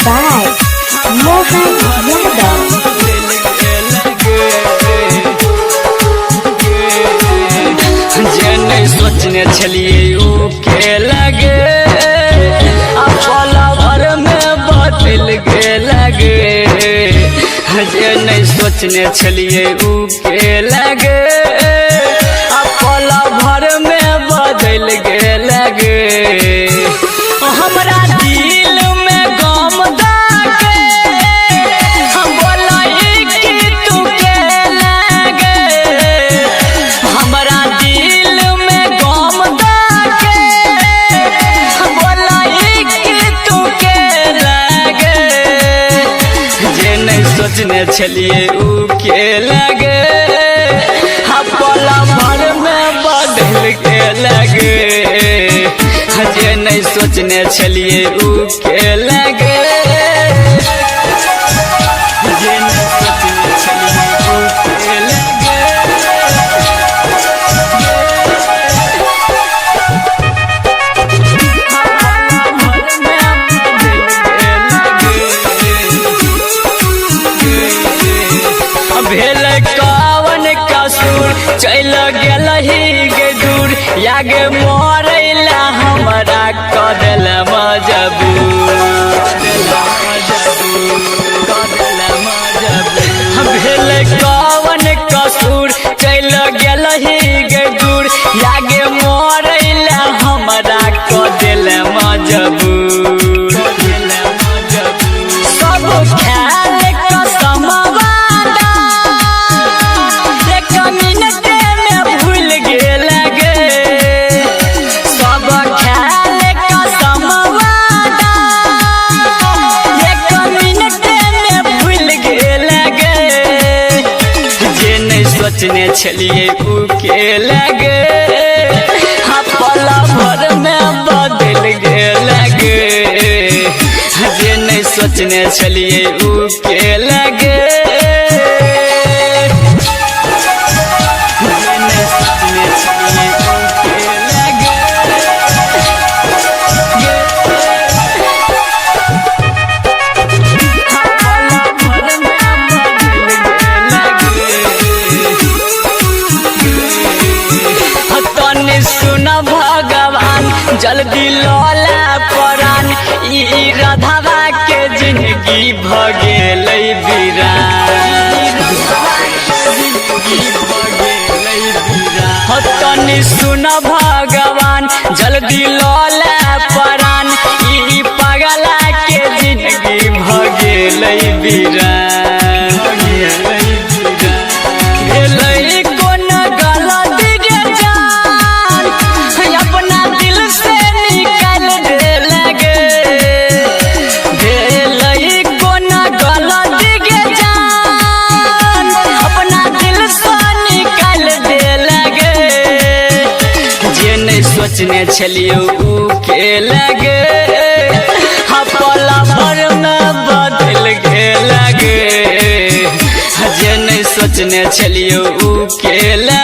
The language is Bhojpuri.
by Mohan Yadav. सोचने छलिए ऊ के लगे पला भर में बदल के लगे जे नहीं सोचने छलिए ऊ के लगे पला भर में बदल के लगे हमरा दिल में गम दागे हम बोलाई कि तू के लगे हमरा दिल में गम दागे हम बोलाई कि तू के लगे जे नहीं सोचने छलिए ऊ के लगे पला भर में बदल के लगे जे नहीं सोचने छलिए ऊ के लगे जे नहीं सोचने छलिए ऊ के लगे भेल कावन कसूर चल गेल ही गे दूर यागे मरैला हमरा कदल मजबूर भेल कावन कसूर चल गेल ही गे दूर यागे मरैला हमरा कदल मजबूर सब ख्याल कसम सोचने छलिए ऊ के लगे पला भर में बदल के लगे जे नहीं सोचने छलिए ऊ के लगे जे नहीं सोचने छलिए ऊ के लगे सुन भगवान जल्दी लौला परान ई राधावा के जिंदगी भगेल तनी सुन भगवान जल्दी लौला परान ई पगला के जिंदगी भगेल सोचने छलिए ऊ के लगे पला भर में बदल के लगे जे नहीं सोचने छलिए ऊ के लगे।